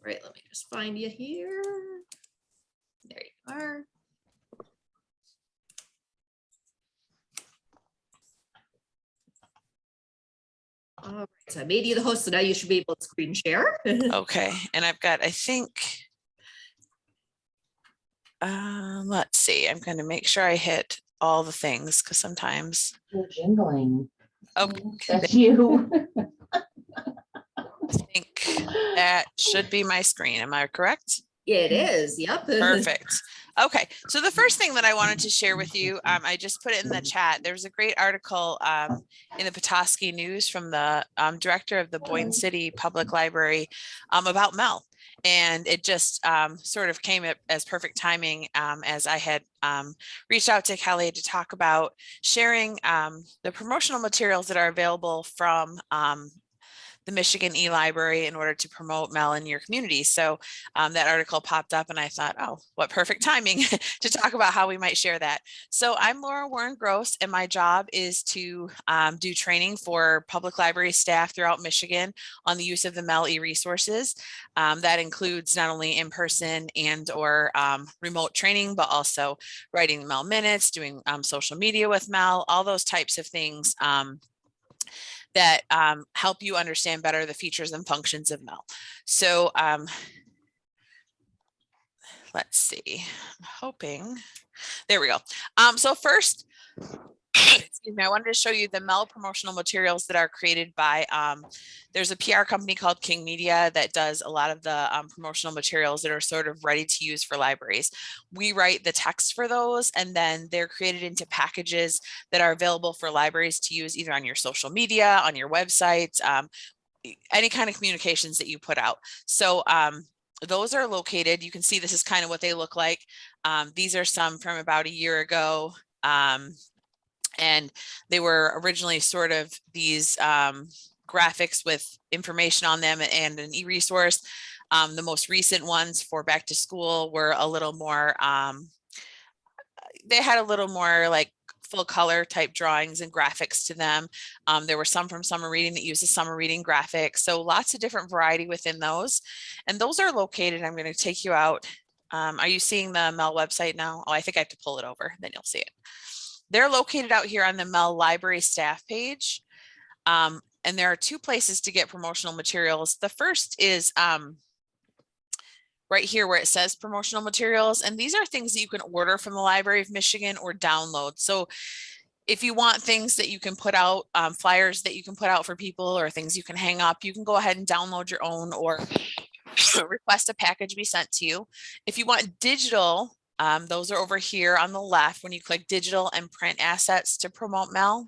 right, let me just find you here. There you are. All right, so I made you the host, so now you should be able to screen share. Okay, and I've got, I think, let's see, I'm going to make sure I hit all the things because sometimes. You're jingling. Okay, That's you. I think that should be my screen. Am I correct? It is, yep. Perfect. Okay, so the first thing that I wanted to share with you, I just put it in the chat. There's a great article in the Petoskey News from the director of the Boyne City Public Library about MEL. And it just sort of came as perfect timing as I had reached out to Kelly to talk about sharing the promotional materials that are available from the Michigan e-library in order to promote MEL in your community. So that article popped up and I thought, oh, what perfect timing to talk about how we might share that. So I'm Laura Warren Gross, and my job is to do training for public library staff throughout Michigan on the use of the MEL e-resources. That includes not only in-person and or remote training, but also writing MEL minutes, doing social media with MEL, all those types of things that help you understand better the features and functions of MEL. So let's see, I'm hoping, there we go. So first, excuse me, I wanted to show you the MEL promotional materials that are created by, there's a PR company called King Media that does a lot of the promotional materials that are sort of ready to use for libraries. We write the text for those, and then they're created into packages that are available for libraries to use either on your social media, on your website, any kind of communications that you put out. So those are located, you can see this is kind of what they look like. These are some from about a year ago. And they were originally sort of these graphics with information on them and an e-resource. The most recent ones for back to school were a little more, they had a little more like full color type drawings and graphics to them. There were some from summer reading that used the summer reading graphics. So lots of different variety within those. And those are located, I'm going to take you out. Are you seeing the MEL website now? Oh, I think I have to pull it over, then you'll see it. They're located out here on the MEL library staff page. And there are two places to get promotional materials. The first is right here where it says promotional materials. And these are things that you can order from the Library of Michigan or download. So if you want things that you can put out, flyers that you can put out for people or things you can hang up, you can go ahead and download your own or request a package be sent to you. If you want digital, those are over here on the left when you click digital and print assets to promote MEL.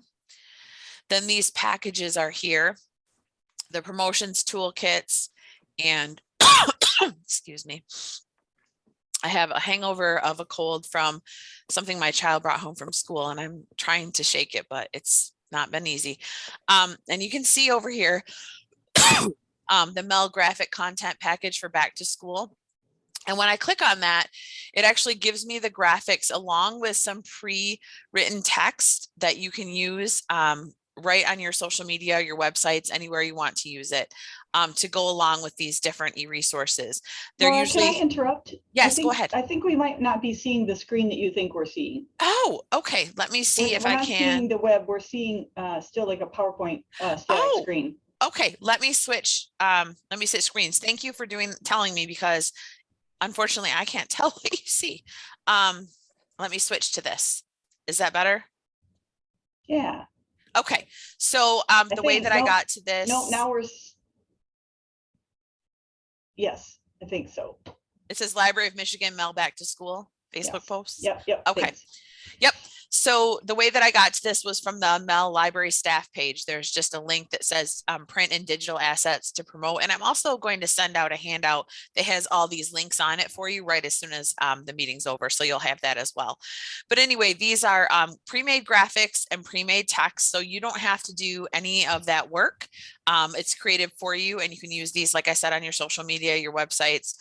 Then these packages are here, the promotions toolkits, and excuse me, I have a hangover of a cold from something my child brought home from school, and I'm trying to shake it, but it's not been easy. And you can see over here the MEL graphic content package for back to school. And when I click on that, it actually gives me the graphics along with some pre-written text that you can use right on your social media, your websites, anywhere you want to use it to go along with these different e-resources. They're Laura, usually— can I interrupt? Yes, go ahead. I think we might not be seeing the screen that you think we're seeing. Oh, okay. Let me see if we're I not can. seeing the web. We're seeing still like a PowerPoint static screen. Okay. Let me switch screens. Thank you for telling me, because unfortunately I can't tell what you see. Let me switch to this. Is that better? Yeah. Okay. So the way that I got to this. No, now we're. Yes, I think so. It says Library of Michigan MEL back to school Facebook posts. Yep. Okay. Thanks. Yep. So the way that I got to this was from the MEL library staff page. There's just a link that says print and digital assets to promote. And I'm also going to send out a handout that has all these links on it for you right as soon as the meeting's over. So you'll have that as well. But anyway, these are pre-made graphics and pre-made text. So you don't have to do any of that work. It's created for you, and you can use these, like I said, on your social media, your websites,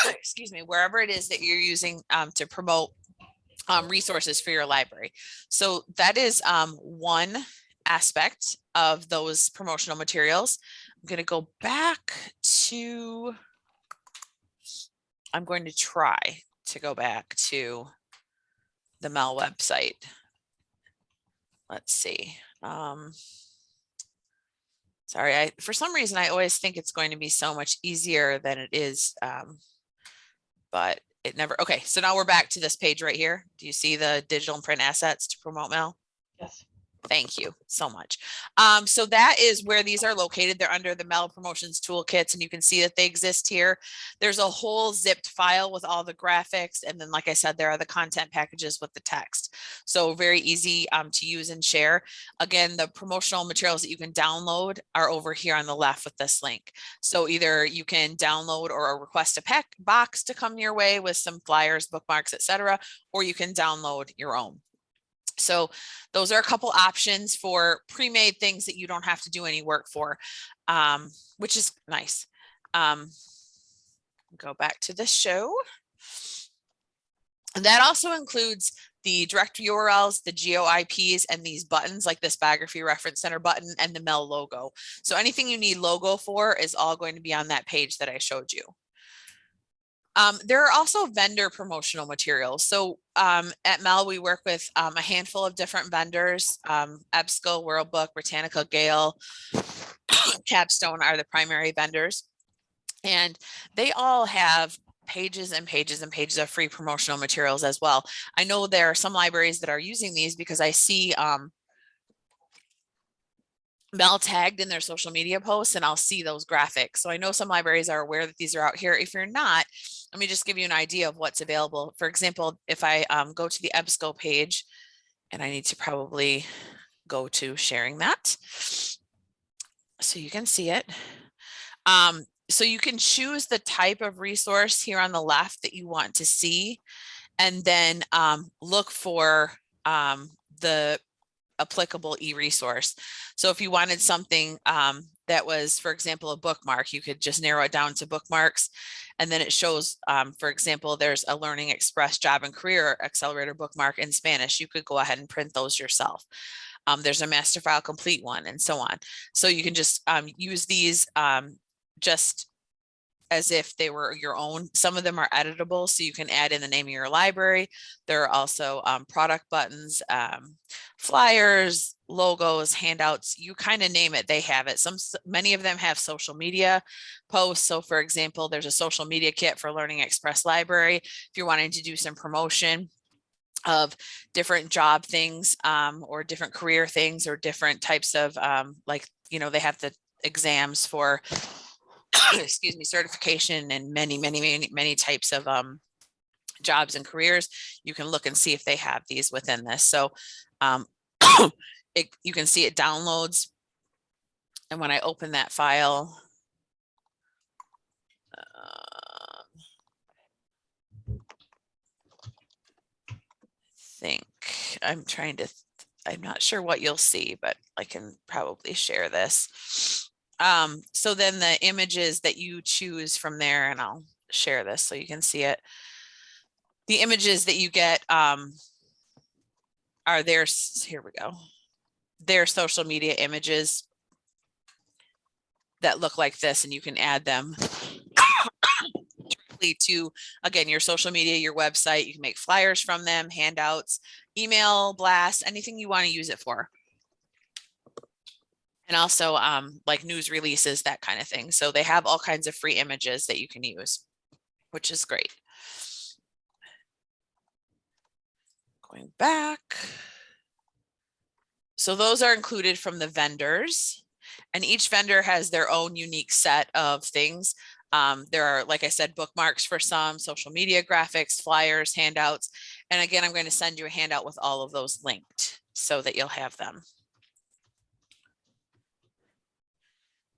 excuse me, wherever it is that you're using to promote resources for your library. So that is one aspect of those promotional materials. I'm going to go back to I'm going to try to go back to the MEL website. Let's see. Sorry, for some reason, I always think it's going to be so much easier than it is, but it never. Okay, so now we're back to this page right here. Do you see the digital and print assets to promote MEL? Yes. Thank you so much. So that is where these are located. They're under the MEL promotions toolkits, and you can see that they exist here. There's a whole zipped file with all the graphics. And then, like I said, there are the content packages with the text. So very easy to use and share. Again, the promotional materials that you can download are over here on the left with this link. So either you can download or request a pack box to come your way with some flyers, bookmarks, etc., or you can download your own. So those are a couple options for pre-made things that you don't have to do any work for, which is nice. Go back to the show. And that also includes the direct URLs, the GeoIPs, and these buttons like this Biography Reference Center button and the MEL logo. So anything you need logo for is all going to be on that page that I showed you. There are also vendor promotional materials. So at MEL, we work with a handful of different vendors. EBSCO, World Book, Britannica, Gale, Capstone are the primary vendors. And they all have pages and pages and pages of free promotional materials as well. I know there are some libraries that are using these because I see MEL tagged in their social media posts, and I'll see those graphics. So I know some libraries are aware that these are out here. If you're not, let me just give you an idea of what's available. For example, if I go to the EBSCO page, and I need to probably go to sharing that so you can see it. So you can choose the type of resource here on the left that you want to see, and then look for the applicable e-resource. So if you wanted something that was, for example, a bookmark, you could just narrow it down to bookmarks. And then it shows, for example, there's a Learning Express Job and Career Accelerator bookmark in Spanish. You could go ahead and print those yourself. There's a master file complete one, and so on. So you can just use these just as if they were your own. Some of them are editable, so you can add in the name of your library. There are also product buttons, flyers, logos, handouts, you kind of name it, they have it. Many of them have social media posts. So for example, there's a social media kit for Learning Express Library. If you're wanting to do some promotion of different job things or different career things or different types of like, you know, they have the exams for excuse me, certification and many types of jobs and careers. You can look and see if they have these within this. So you can see it downloads. And when I open that file, I'm not sure what you'll see, but I can probably share this. So then the images that you choose from there, and I'll share this so you can see it. The images that you get are theirs. Here we go. Their social media images that look like this, and you can add them directly to, again, your social media, your website. You can make flyers from them, handouts, email blast, anything you want to use it for. And also like news releases, that kind of thing. So they have all kinds of free images that you can use, which is great. Going back. So those are included from the vendors, and each vendor has their own unique set of things. There are, like I said, bookmarks for some, social media graphics, flyers, handouts. And again, I'm going to send you a handout with all of those linked so that you'll have them.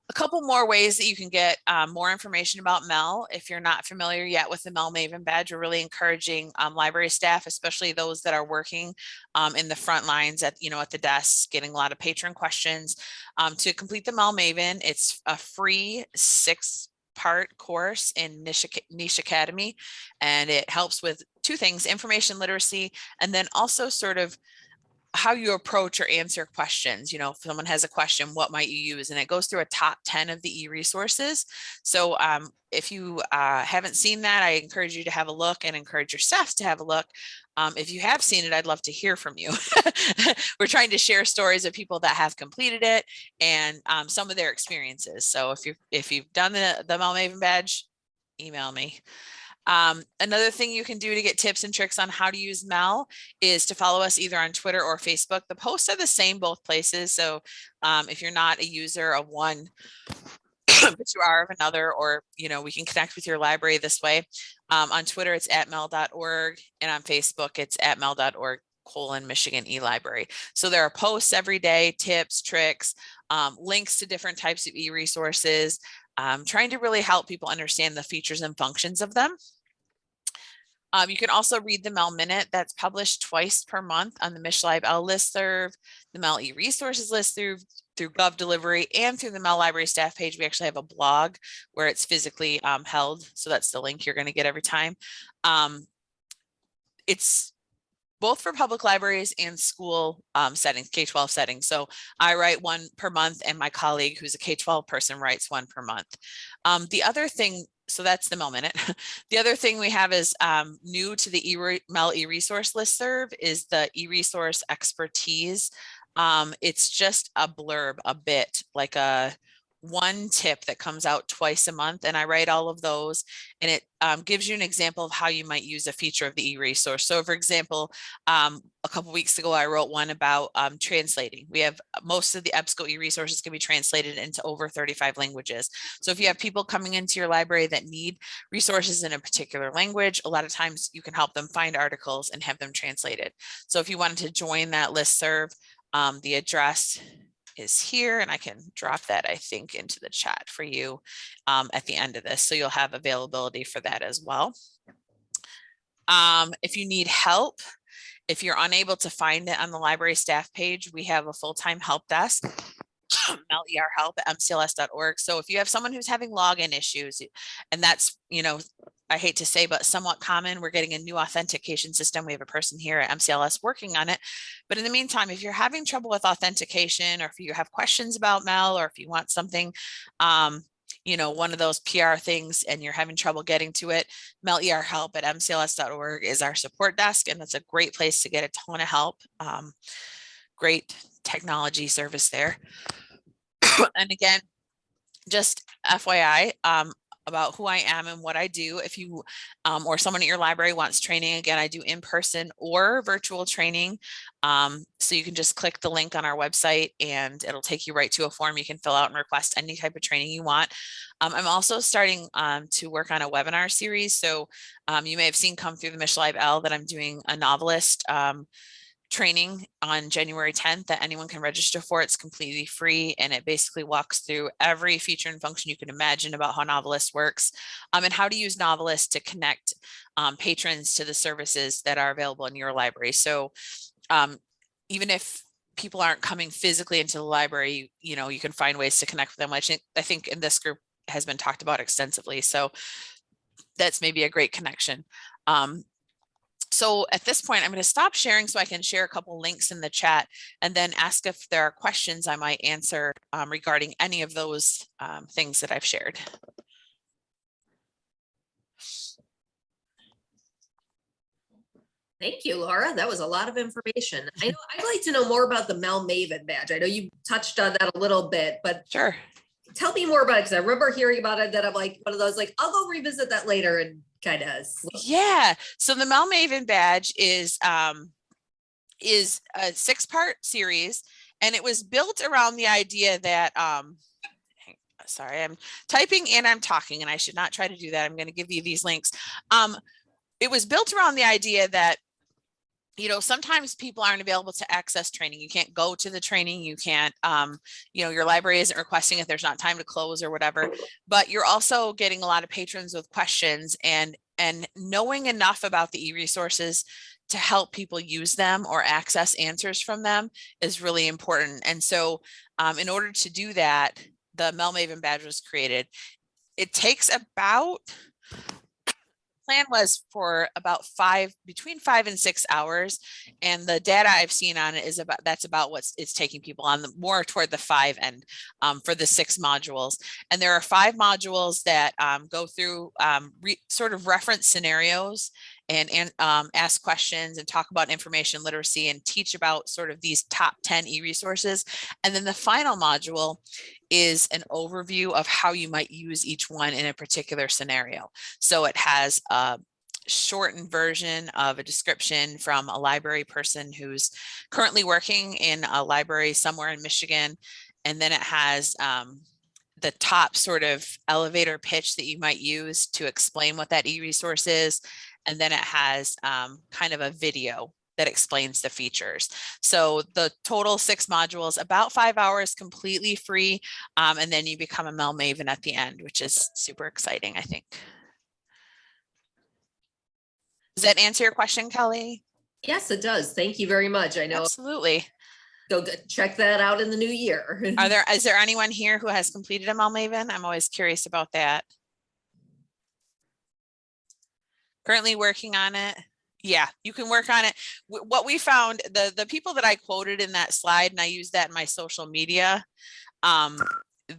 A couple more ways that you can get more information about MEL. If you're not familiar yet with the MEL Maven badge, we're really encouraging library staff, especially those that are working in the front lines at the desks, getting a lot of patron questions, to complete the MEL Maven. It's a free 6-part course in Niche Academy, and it helps with two things: information literacy, and then also sort of how you approach or answer questions. You know, if someone has a question, what might you use? And it goes through a top 10 of the e-resources. So if you haven't seen that, I encourage you to have a look and encourage your staff to have a look. If you have seen it, I'd love to hear from you. We're trying to share stories of people that have completed it and some of their experiences. So if you've done the MEL Maven badge, email me. Another thing you can do to get tips and tricks on how to use MEL is to follow us either on Twitter or Facebook. The posts are the same both places. So if you're not a user of one, but you are of another, or, you know, we can connect with your library this way. On Twitter, it's @mel.org, and on Facebook, it's @mel.org/Michigan eLibrary. So there are posts every day, tips, tricks, links to different types of e-resources, trying to really help people understand the features and functions of them. You can also read the MEL Minute that's published twice per month on the MishLib listserv, the MEL e-resources list through Gov Delivery, and through the MEL Library staff page. We actually have a blog where it's physically held. So that's the link you're going to get every time. It's both for public libraries and school settings, K-12 settings. So I write one per month, and my colleague who's a K-12 person writes one per month. The other thing, so that's the MEL Minute. The other thing we have is new to the MEL e-resource listserv is the e-resource expertise. It's just a blurb, a bit, like a one tip that comes out twice a month, and I write all of those, and it gives you an example of how you might use a feature of the e-resource. So for example, a couple weeks ago, I wrote one about translating. We have most of the EBSCO e-resources can be translated into over 35 languages. So if you have people coming into your library that need resources in a particular language, a lot of times you can help them find articles and have them translated. So if you wanted to join that listserv, the address is here, and I can drop that, I think, into the chat for you at the end of this. So you'll have availability for that as well. If you need help, if you're unable to find it on the library staff page, we have a full-time help desk, MEL help at mcls.org. So if you have someone who's having login issues, and that's, you know, I hate to say, but somewhat common, we're getting a new authentication system. We have a person here at MCLS working on it. But in the meantime, if you're having trouble with authentication, or if you have questions about MEL, or if you want something, you know, one of those PR things and you're having trouble getting to it, MEL help at mcls.org is our support desk. And it's a great place to get a ton of help. Great technology service there. And again, just FYI, about who I am and what I do. If you or someone at your library wants training, again, I do in-person or virtual training. So you can just click the link on our website and it'll take you right to a form you can fill out and request any type of training you want. I'm also starting to work on a webinar series. So you may have seen come through the MishLib that I'm doing a novelist training on January 10th that anyone can register for. It's completely free, and it basically walks through every feature and function you can imagine about how Novelist works, and how to use Novelist to connect patrons to the services that are available in your library. So even if people aren't coming physically into the library, you know, you can find ways to connect with them, which I think in this group has been talked about extensively. So that's maybe a great connection. So at this point, I'm going to stop sharing so I can share a couple links in the chat and then ask if there are questions I might answer regarding any of those things that I've shared. Thank you, Laura. That was a lot of information. I know I'd like to know more about the MEL Maven badge. I know you touched on that a little bit, but sure, tell me more about it, because I remember hearing about it. That I'm like one of those, like, I'll go revisit that later and kind of. Yeah. So the MEL Maven badge is a 6-part series, and it was built around the idea that sorry, I'm typing and I'm talking, and I should not try to do that. I'm going to give you these links. It was built around the idea that, you know, sometimes people aren't available to access training. You can't go to the training. You can't, you know, your library isn't requesting it. There's not time to close or whatever, but you're also getting a lot of patrons with questions, and knowing enough about the e-resources to help people use them or access answers from them is really important. And so in order to do that, the MEL Maven badge was created. It takes about plan was for about between 5 and 6 hours. And the data I've seen on it is that's about what it's taking people on, more toward the 5 end for the 6 modules. And there are 5 modules that go through sort of reference scenarios and ask questions and talk about information literacy and teach about sort of these top 10 e-resources. And then the final module is an overview of how you might use each one in a particular scenario. So it has a shortened version of a description from a library person who's currently working in a library somewhere in Michigan. And then it has the top sort of elevator pitch that you might use to explain what that e-resource is. And then it has kind of a video that explains the features. So the total 6 modules, about 5 hours, completely free. And then you become a MEL Maven at the end, which is super exciting, I think. Does that answer your question, Kelly? Yes, it does. Thank you very much. I know. Absolutely. Go check that out in the new year. Is there anyone here who has completed a MEL Maven? I'm always curious about that. Currently working on it. Yeah, you can work on it. What we found, the people that I quoted in that slide, and I use that in my social media,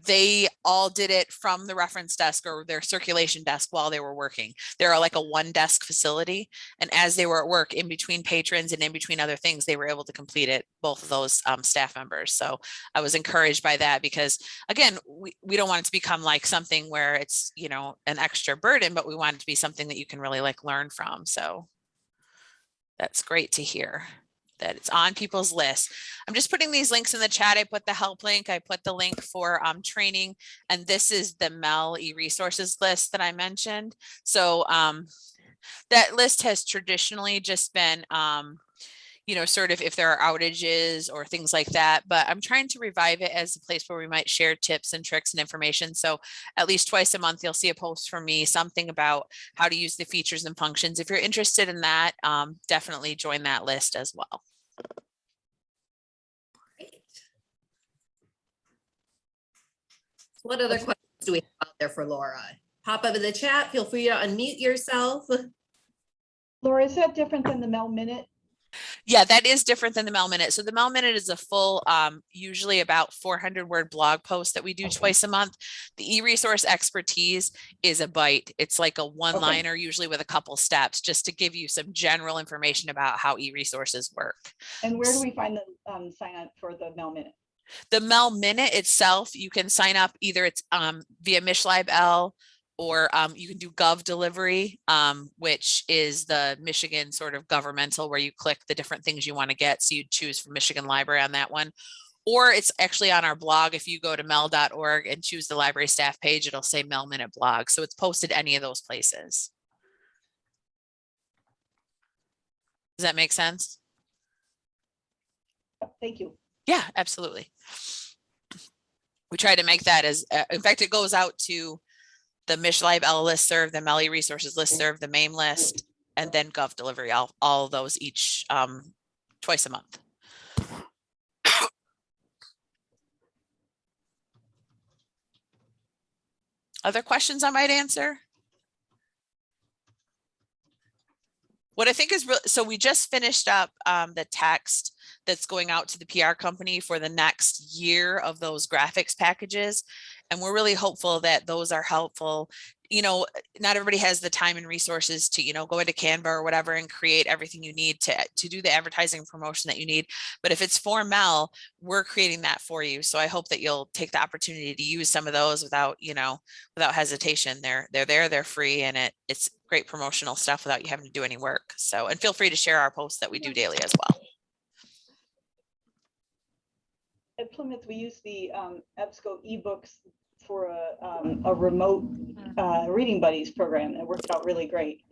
they all did it from the reference desk or their circulation desk while they were working. They're like a 1-desk facility. And as they were at work, in between patrons and in between other things, they were able to complete it, both of those staff members. So I was encouraged by that because, again, we don't want it to become like something where it's, you know, an extra burden, but we want it to be something that you can really like learn from. So that's great to hear that it's on people's list. I'm just putting these links in the chat. I put the help link. I put the link for training. And this is the MEL e-resources list that I mentioned. So that list has traditionally just been, you know, sort of if there are outages or things like that, but I'm trying to revive it as a place where we might share tips and tricks and information. So at least twice a month, you'll see a post from me, something about how to use the features and functions. If you're interested in that, definitely join that list as well. Great. What other questions do we have out there for Laura? Pop up in the chat. Feel free to unmute yourself. Laura, is that different than the MEL Minute? Yeah, that is different than the MEL Minute. So the MEL Minute is a full, usually about 400-word blog post that we do twice a month. The e-resource expertise is a bite. It's like a one-liner, usually with a couple steps, just to give you some general information about how e-resources work. And where do we find the sign up for the MEL Minute? The MEL Minute itself, you can sign up either it's via MishLibL, or you can do Gov Delivery, which is the Michigan sort of governmental where you click the different things you want to get. So you choose from Michigan Library on that one. Or it's actually on our blog. If you go to mel.org and choose the library staff page, it'll say MEL Minute blog. So it's posted any of those places. Does that make sense? Thank you. Yeah, absolutely. We try to make that as, in fact, it goes out to the MishLibL listserv, the MEL resources listserv, the MAME list, and then Gov Delivery, all those each twice a month. Other questions I might answer? What I think is real, so we just finished up the text that's going out to the PR company for the next year of those graphics packages. And we're really hopeful that those are helpful. You know, not everybody has the time and resources to, you know, go into Canva or whatever and create everything you need to do the advertising and promotion that you need. But if it's for MEL, we're creating that for you. So I hope that you'll take the opportunity to use some of those without, you know, without hesitation. They're there, they're free, and it's great promotional stuff without you having to do any work. So, and feel free to share our posts that we do daily as well. At Plymouth, we use the EBSCO ebooks for a remote reading buddies program that worked out really great.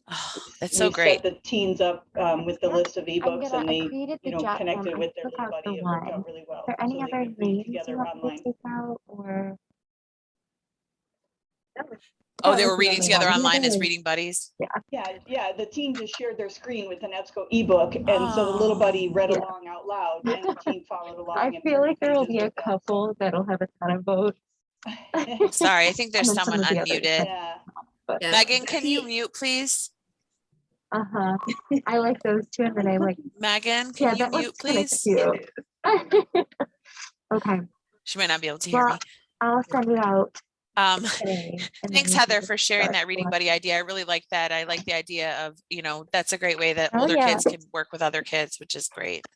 Oh, that's so great. We set the teens up with the list of ebooks, and they, you know, connected with their little buddy. It worked out really well. Are there any so they other could read names together you want online. to take out, or? Oh, they were reading together online as reading buddies? Yeah. The teen just shared their screen with an EBSCO ebook, and so the little buddy read along out loud, and the teen followed along. I feel like there will be a couple that'll have a ton of votes. Sorry, I think there's And then someone some of the others. unmuted. Yeah. but, Yeah. Megan, can you Becky- mute, please? Uh-huh. I like those too. And then I like, Megan, yeah, can you that was mute, kind of please? cute. Okay. She might not be able to hear Well, me. I'll send it out Um, today. And then thanks, you can Heather, just for sharing start that reading buddy collecting. idea. I really like that. I like the idea of, that's a great way that Oh, older yeah. kids can work with other kids, which is great.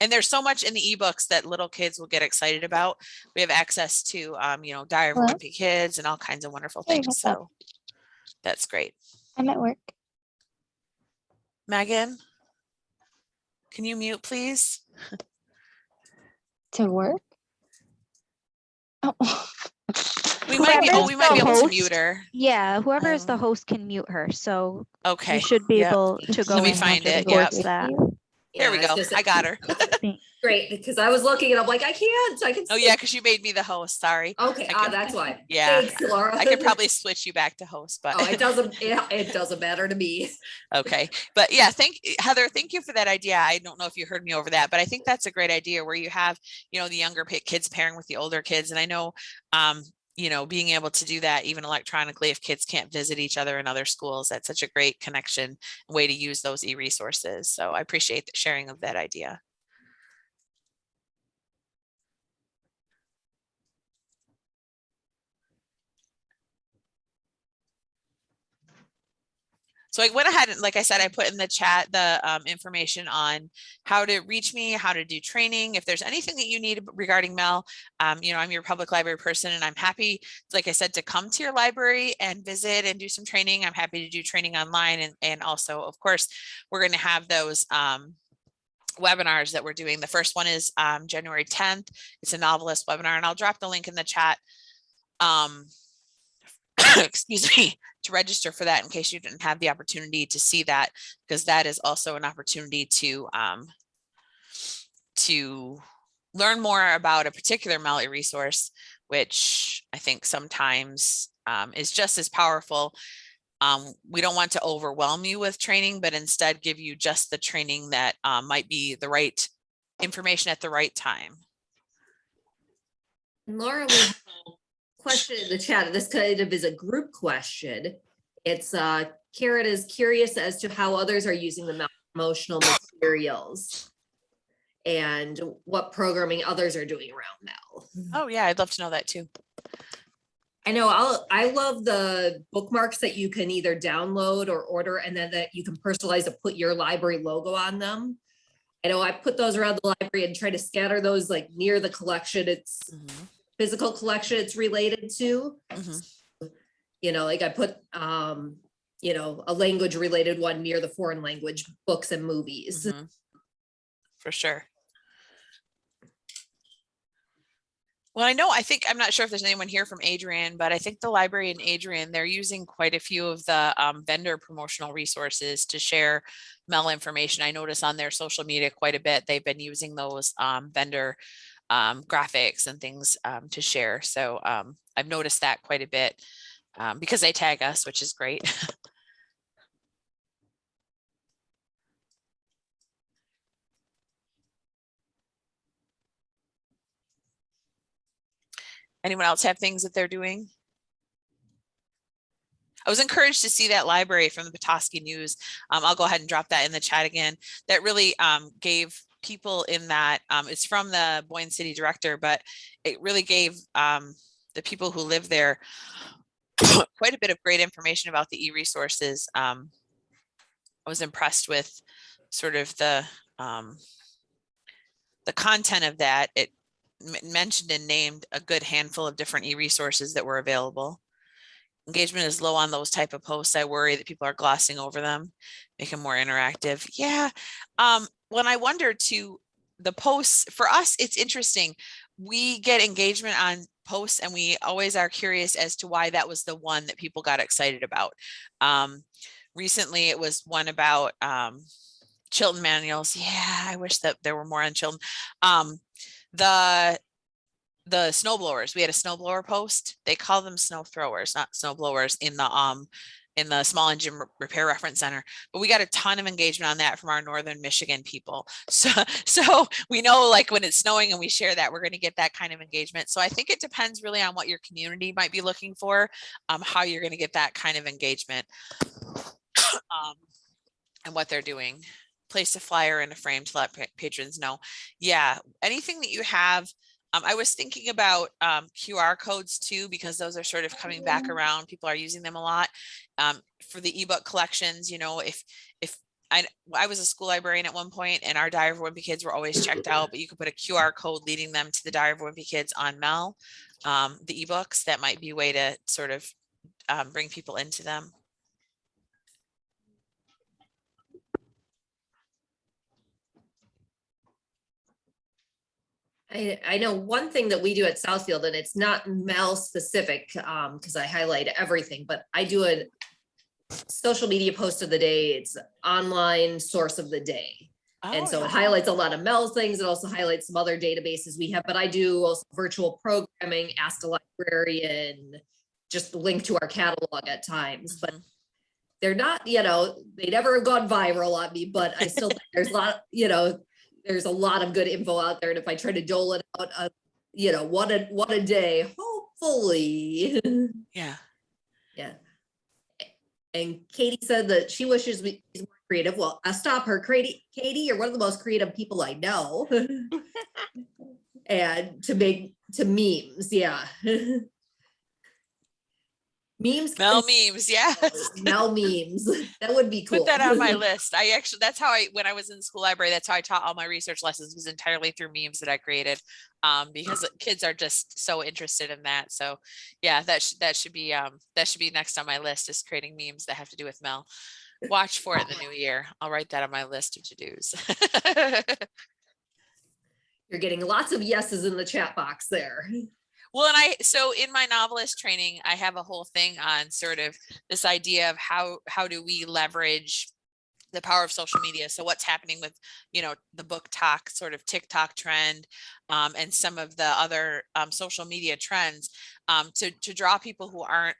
And there's so much in the ebooks that little kids will get excited about. We have access to, Diary of a Hello? Wimpy Kids and all kinds of wonderful Hey, things. what's up? So that's great. I'm at work. Megan, can you mute, please? To work? Oh. We might be Whoever's able to host- mute her. Yeah, whoever is the Um, host can mute her. So Okay. you should be Yep. able to go Let me in find once it. she Yep. records that. There we Yeah, go. was gonna I say, got her. Great, because I was looking and I'm like, I can't. I can. Oh yeah, because you made me the host. Sorry. Okay, I could- that's why. Yeah. Thanks, Laura. I could probably switch you back to host, but Oh, it doesn't. It doesn't matter to me. okay. But yeah, Heather, thank you for that idea. I don't know if you heard me over that, but I think that's a great idea where you have, the younger kids pairing with the older kids. And I know, being able to do that even electronically, if kids can't visit each other in other schools, that's such a great connection way to use those e-resources. So I appreciate the sharing of that idea. So I went ahead and, like I said, I put in the chat the information on how to reach me, how to do training. If there's anything that you need regarding MEL, I'm your public library person, and I'm happy, like I said, to come to your library and visit and do some training. I'm happy to do training online, and also, of course, we're going to have those webinars that we're doing. The first one is January 10th. It's a novelist webinar, and I'll drop the link in the chat. Excuse me, to register for that in case you didn't have the opportunity to see that, because that is also an opportunity to learn more about a particular MEL resource, which I think sometimes is just as powerful. We don't want to overwhelm you with training, but instead give you just the training that might be the right information at the right time. And Laura, we have a question in the chat. This kind of is a group question. It's Karen is curious as to how others are using the promotional materials and what programming others are doing around MEL. Oh yeah, I'd love to know that too. I know I love the bookmarks that you can either download or order, and then that you can personalize to put your library logo on them. I know I put those around the library and try to scatter those like near the collection. It's physical collection it's related to. Like I put, a language related one near the foreign language books and movies. For sure. Well, I'm not sure if there's anyone here from Adrian, but I think the library in Adrian, they're using quite a few of the vendor promotional resources to share MEL information. I notice on their social media quite a bit, they've been using those vendor graphics and things to share. So I've noticed that quite a bit because they tag us, which is great. Anyone else have things that they're doing? I was encouraged to see that library from the Petoskey News. I'll go ahead and drop that in the chat again. That really gave people in that, it's from the Boyne City Director, but it really gave the people who live there quite a bit of great information about the e-resources. I was impressed with sort of the content of that. It mentioned and named a good handful of different e-resources that were available. Engagement is low on those type of posts. I worry that people are glossing over them, make them more interactive. Yeah. When I wonder to the posts, for us, it's interesting. We get engagement on posts and we always are curious as to why that was the one that people got excited about. Recently, it was one about Chilton manuals. Yeah, I wish that there were more on Chilton. The snowblowers, we had a snowblower post. They call them snow throwers, not snow blowers in the in the small engine repair reference center, but we got a ton of engagement on that from our Northern Michigan people. So we know like when it's snowing and we share that, we're going to get that kind of engagement. So I think it depends really on what your community might be looking for, how you're going to get that kind of engagement, and what they're doing. Place a flyer in a frame to let patrons know. Yeah, anything that you have. I was thinking about QR codes too, because those are sort of coming back around. People are using them a lot for the ebook collections. You know, if I was a school librarian at one point, and our Diary of Wimpy Kids were always checked out, but you could put a QR code leading them to the Diary of Wimpy Kids on MEL, the ebooks. That might be a way to sort of bring people into them. I know one thing that we do at Southfield, and it's not MEL specific, because I highlight everything, but I do a social media post of the day. It's online source of the day. And so it highlights a lot of MEL things. It also highlights some other databases we have, but I do also virtual programming, Ask a Librarian, just link to our catalog at times, but they're not, you know, they never have gone viral on me, but I still think there's a lot, you know, there's a lot of good info out there. And if I try to dole it out, you know, one a day, hopefully. Yeah. Yeah. And Katie said that she wishes we was more creative. Well, I'll stop her. Katie, you're one of the most creative people I know. And to memes, yeah. Memes. MEL memes, yes. MEL memes. That would be cool. Put that on my list. That's how when I was in the school library, that's how I taught all my research lessons, was entirely through memes that I created, because kids are just so interested in that. So yeah, that should be next on my list, is creating memes that have to do with MEL. Watch for it in the new year. I'll write that on my list of to-dos. You're getting lots of yeses in the chat box there. Well, and so in my novelist training, I have a whole thing on sort of this idea of how do we leverage the power of social media. So what's happening with, you know, the book talk sort of TikTok trend, and some of the other social media trends, to draw people who aren't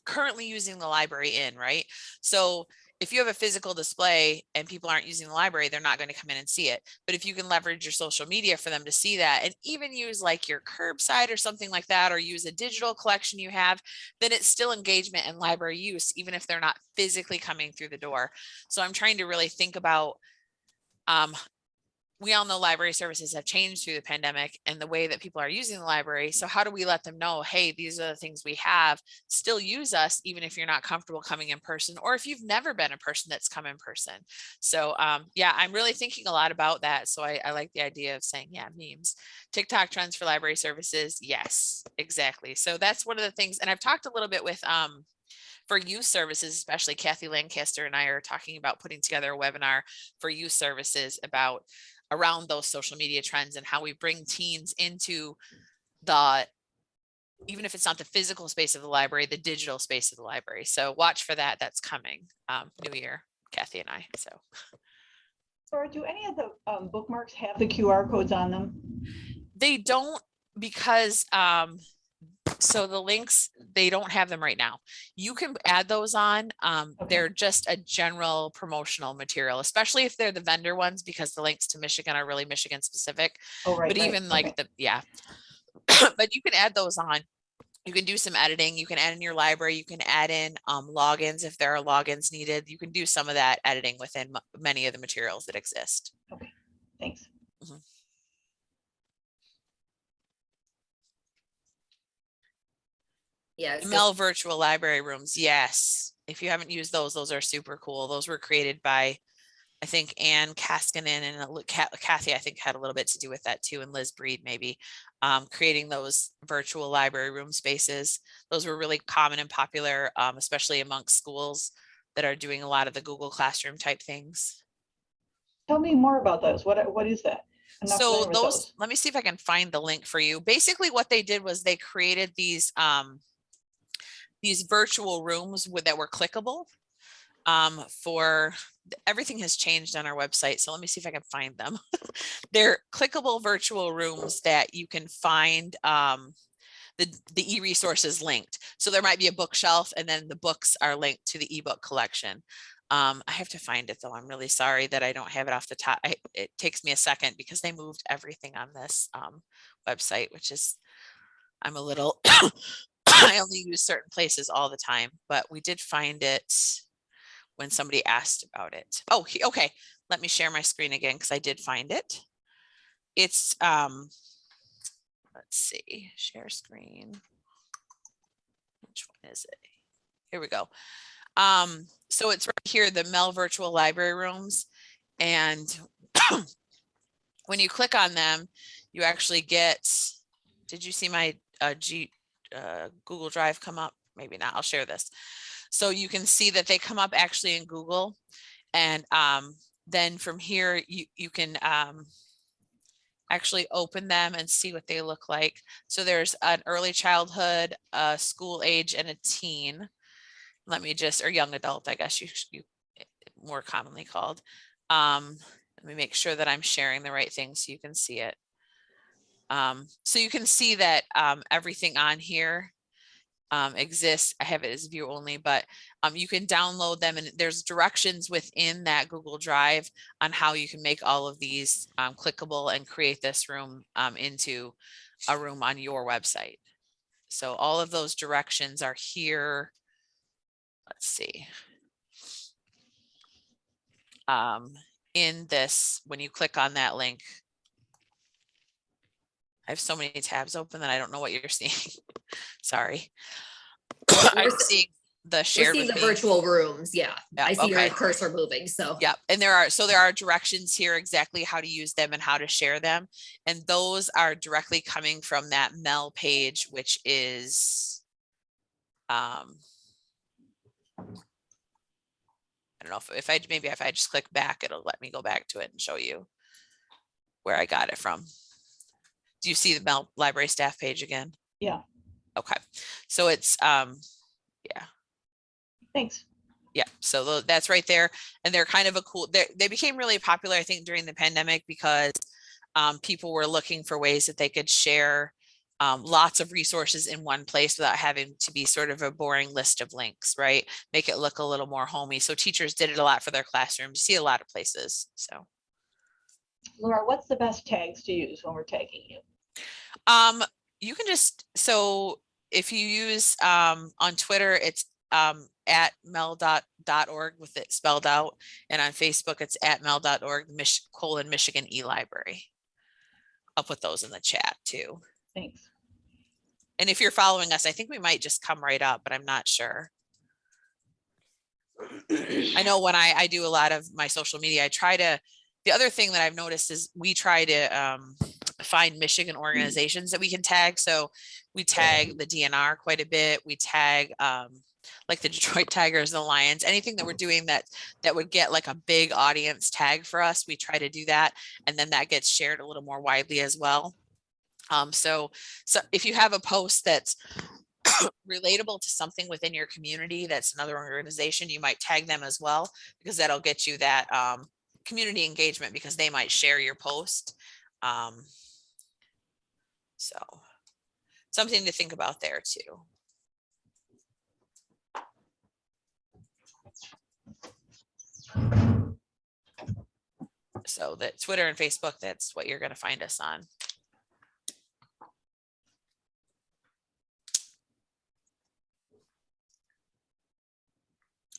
currently using the library in, right? So if you have a physical display and people aren't using the library, they're not going to come in and see it. But if you can leverage your social media for them to see that, and even use like your curbside or something like that, or use a digital collection you have, then it's still engagement and library use, even if they're not physically coming through the door. So I'm trying to really think about, we all know library services have changed through the pandemic and the way that people are using the library. So how do we let them know, hey, these are the things we have, still use us, even if you're not comfortable coming in person, or if you've never been a person that's come in person. So yeah, I'm really thinking a lot about that. So I like the idea of saying, yeah, memes, TikTok trends for library services. Yes, exactly. So that's one of the things. And I've talked a little bit with, for youth services, especially Kathy Lancaster and I are talking about putting together a webinar for youth services around those social media trends, and how we bring teens into even if it's not the physical space of the library, the digital space of the library. So watch for that. That's coming new year, Kathy and I. So. Or do any of the bookmarks have the QR codes on them? They don't, because so the links, they don't have them right now. You can add those on. They're just a general promotional material, especially if they're the vendor ones, because the links to Michigan are really Michigan specific. Oh, right. But even like yeah, but you can add those on. You can do some editing. You can add in your library. You can add in logins if there are logins needed. You can do some of that editing within many of the materials that exist. Okay, thanks. Mm-hmm. Yeah. MEL virtual library rooms. Yes. If you haven't used those are super cool. Those were created by, I think, Ann Kaskinen, and Kathy, I think, had a little bit to do with that too. And Liz Breed, maybe, creating those virtual library room spaces. Those were really common and popular, especially amongst schools that are doing a lot of the Google Classroom type things. Tell me more about those. What is that? So those, let me see if I can find the link for you. Basically what they did was they created these virtual rooms that were clickable. For everything has changed on our website. So let me see if I can find them. They're clickable virtual rooms that you can find the e-resources linked. So there might be a bookshelf and then the books are linked to the ebook collection. I have to find it though. I'm really sorry that I don't have it off the top. It takes me a second because they moved everything on this website, which is, I'm a little, I only use certain places all the time, but we did find it when somebody asked about it. Oh, okay. Let me share my screen again because I did find it. It's, let's see, share screen. Which one is it? Here we go. So it's right here, the MEL virtual library rooms. And when you click on them, you actually get, did you see my Google Drive come up? Maybe not, I'll share this. So you can see that they come up actually in Google. And then from here, you can actually open them and see what they look like. So there's an early childhood, school age, and a teen. Let me just, or young adult, I guess you more commonly called. Let me make sure that I'm sharing the right thing so you can see it. So you can see that everything on here exists. I have it as view only, but you can download them, and there's directions within that Google Drive on how you can make all of these clickable and create this room into a room on your website. So all of those directions are here. Let's see. In this, when you click on that link, I have so many tabs open that I don't know what you're seeing. Sorry. I'm seeing the shared. We're seeing the virtual rooms. Yeah. I see okay. your cursor moving. So yeah, and there are directions here exactly how to use them and how to share them. And those are directly coming from that MEL page, which is I don't know if I maybe if I just click back, it'll let me go back to it and show you where I got it from. Do you see the MEL library staff page again? Yeah. Okay. So it's yeah. Thanks. Yeah, so that's right there. And they're kind of a cool, they became really popular, I think, during the pandemic because people were looking for ways that they could share lots of resources in one place without having to be sort of a boring list of links, right? Make it look a little more homey. So teachers did it a lot for their classrooms. You see a lot of places. So Laura, what's the best tags to use when we're tagging you? You can just, so if you use on Twitter, it's at mel.org with it spelled out, and on Facebook it's at mel.org Michigan e-library. I'll put those in the chat too. Thanks. And if you're following us, I think we might just come right up, but I'm not sure. I know when I do a lot of my social media, I try to, the other thing that I've noticed is we try to find Michigan organizations that we can tag. So we tag the DNR quite a bit. We tag like the Detroit Tigers, the Lions, anything that we're doing that would get like a big audience tag for us. We try to do that. And then that gets shared a little more widely as well. So if you have a post that's relatable to something within your community, that's another organization, you might tag them as well, because that'll get you that community engagement because they might share your post. So something to think about there too. So that Twitter and Facebook, that's what you're going to find us on.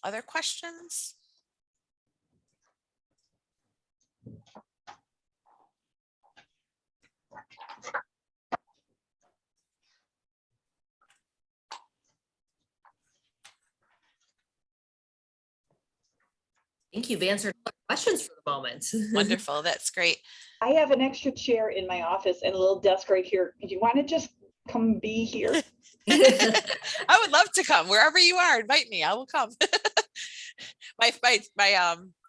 Other questions? I think you've answered all the questions for the moment. Wonderful. That's great. I have an extra chair in my office and a little desk right here. Do you want to just come be here? I would love to come wherever you are. Invite me. I will come.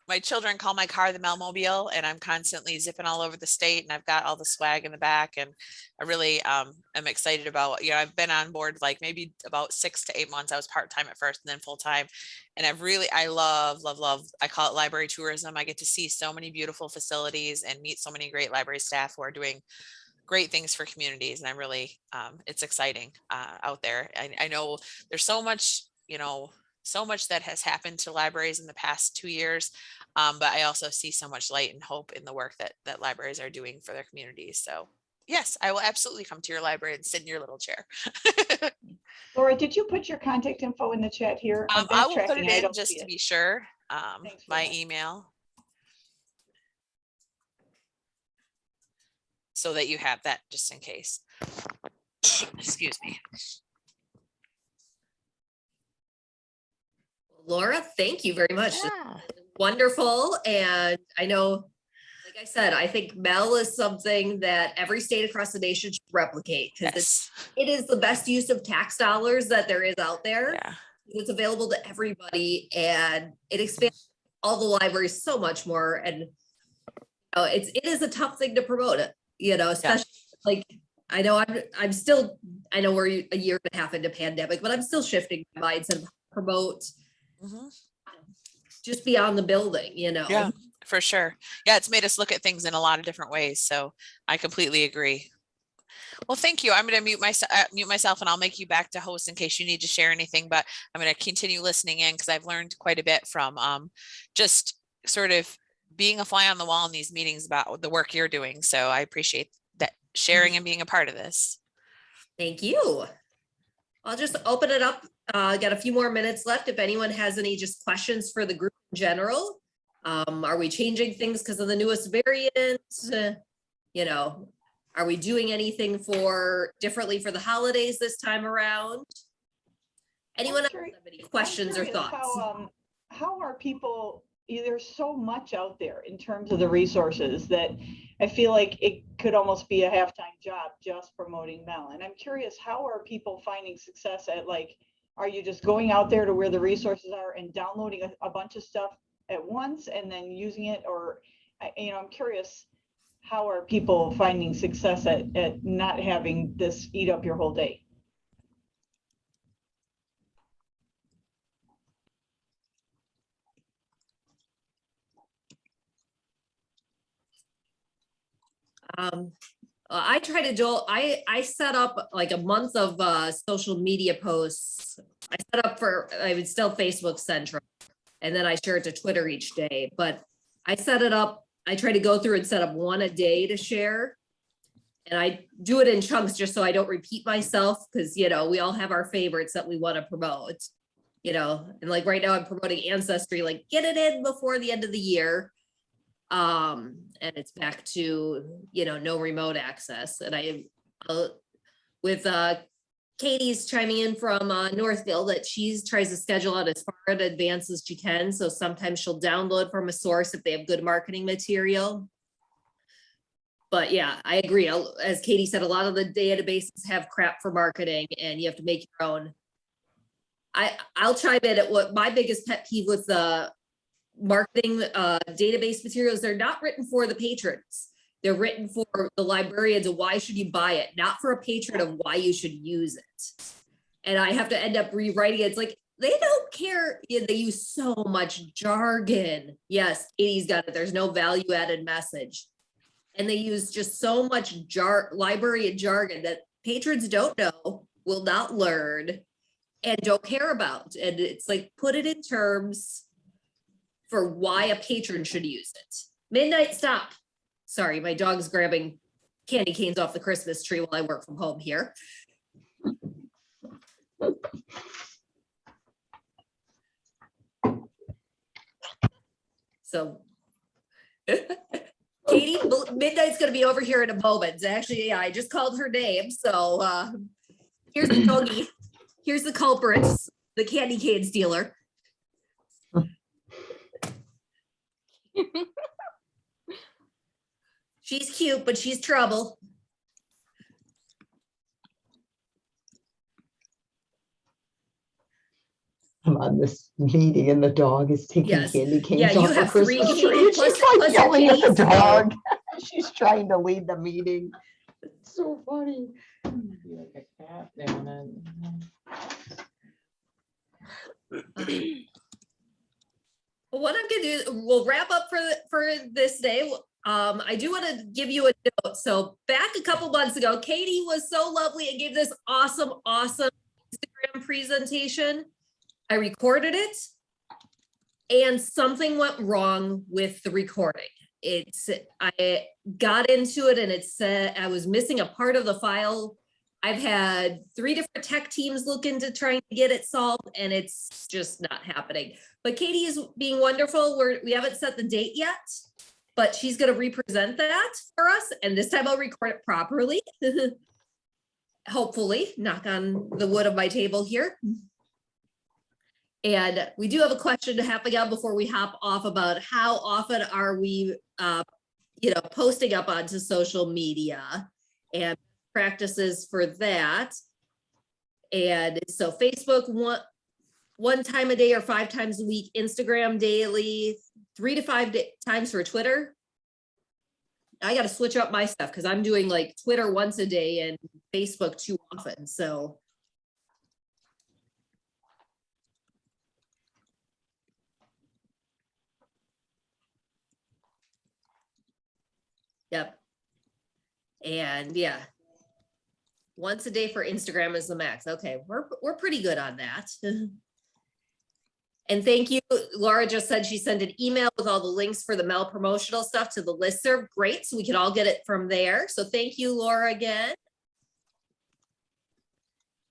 My children call my car the Melmobile, and I'm constantly zipping all over the state, and I've got all the swag in the back, and I really am excited about, you know, I've been on board like maybe about 6 to 8 months. I was part-time at first and then full-time, and I love, I call it library tourism. I get to see so many beautiful facilities and meet so many great library staff who are doing great things for communities, and I'm really, it's exciting out there. I know there's so much, so much that has happened to libraries in the past 2 years, but I also see so much light and hope in the work that libraries are doing for their communities. So yes, I will absolutely come to your library and sit in your little chair. Laura, did you put your contact info in the chat here? I'm I will put backtracking. it I in don't just see to it. be sure. Thanks for My that. email, so that you have that just in case. Excuse me. Laura, thank you very much. Yeah. Wonderful. And I know, like I said, I think MEL is something that every state across the nation should replicate because Yes. it is the best use of tax dollars that there is out there. Yeah. It's available to everybody and it expands all the libraries so much more. And it is a tough thing to promote it, especially like I know I'm still, I know we're a year and a half into pandemic, but I'm still shifting my mindset of promote just beyond the building, Yeah, for sure. Yeah, it's made us look at things in a lot of different ways. So I completely agree. Well, thank you. I'm going to mute myself and I'll make you back to host in case you need to share anything, but I'm going to continue listening in because I've learned quite a bit from just sort of being a fly on the wall in these meetings about the work you're doing. So I appreciate that sharing and being a part of this. Thank you. I'll just open it up. Got a few more minutes left. If anyone has any just questions for the group in general, are we changing things because of the newest variant? Are we doing anything differently for the holidays this time around? Anyone else have any questions or thoughts? How are people, there's so much out there in terms of the resources that I feel like it could almost be a half-time job just promoting MEL. And I'm curious, how are people finding success at, like, are you just going out there to where the resources are and downloading a bunch of stuff at once and then using it? Or, I'm curious, how are people finding success at not having this eat up your whole day? I try to do, I set up like a month of social media posts. I would still Facebook Central, and then I share it to Twitter each day, but I set it up. I try to go through and set up one a day to share. And I do it in chunks just so I don't repeat myself because, we all have our favorites that we want to promote, and like right now I'm promoting Ancestry, like get it in before the end of the year. And it's back to, no remote access. And I, with Katie's chiming in from Northville that she tries to schedule out as far in advance as she can. So sometimes she'll download from a source if they have good marketing material. But yeah, I agree. As Katie said, a lot of the databases have crap for marketing and you have to make your own. I'll chime in at what my biggest pet peeve with the marketing database materials. They're not written for the patrons. They're written for the librarians of why should you buy it, not for a patron of why you should use it. And I have to end up rewriting it. It's like, they don't care. Yeah, they use so much jargon. Yes, Katie's got it. There's no value added message. And they use just so much library and jargon that patrons don't know, will not learn, and don't care about. And it's like, put it in terms for why a patron should use it. Midnight stop. Sorry, my dog's grabbing candy canes off the Christmas tree while I work from home here. So, Katie, Midnight's gonna be over here in a moment. Actually, yeah, I just called her name. So here's the doggy. Here's the culprit, the candy cane stealer. She's cute, but she's trouble. I'm on this meeting and the dog is taking Yes. candy canes Yeah, you off the have 3 Christmas tree. candy And she's plus like your yelling at the kitties, so- dog. She's trying to lead the meeting. It's so funny. Be like a cat down What I'm gonna do, we'll wrap up for this day. I do want to give you a note. So back a couple months ago, Katie was so lovely and gave this awesome Instagram presentation. I recorded it and something went wrong with the recording. I got into it and it said I was missing a part of the file. I've had 3 different tech teams look into trying to get it solved and it's just not happening. But Katie is being wonderful. We haven't set the date yet, but she's going to represent that for us. And this time I'll record it properly. Hopefully, knock on the wood of my table here. And we do have a question to have again before we hop off about how often are we, posting up onto social media and practices for that. And so Facebook, one time a day or 5 times a week, Instagram daily, 3 to 5 times for Twitter. I got to switch up my stuff because I'm doing like Twitter once a day and Facebook too often. So. Yep. And yeah, once a day for Instagram is the max. Okay, we're pretty good on that. And thank you, Laura just said she sent an email with all the links for the MEL promotional stuff to the listserv. Great, so we can all get it from there. So thank you, Laura, again.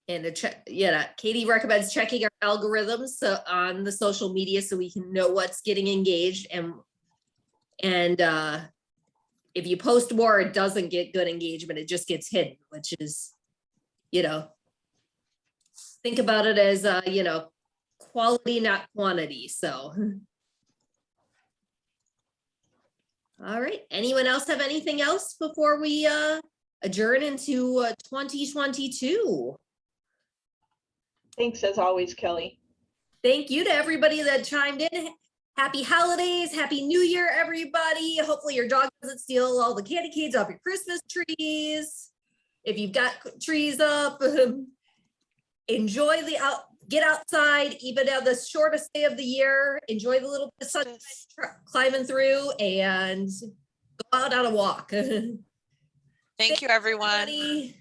And Katie recommends checking our algorithms on the social media so we can know what's getting engaged. And if you post more, it doesn't get good engagement. It just gets hidden, which is, think about it as, quality, not quantity. So. All right. Anyone else have anything else before we adjourn into 2022? Thanks as always, Kelly. Thank you to everybody that chimed in. Happy holidays, happy new year, everybody. Hopefully your dog doesn't steal all the candy canes off your Christmas trees. If you've got trees up, enjoy get outside, even on the shortest day of the year. Enjoy the little bit of sunshine climbing through and go out on a walk. Thank you, everyone. Everybody.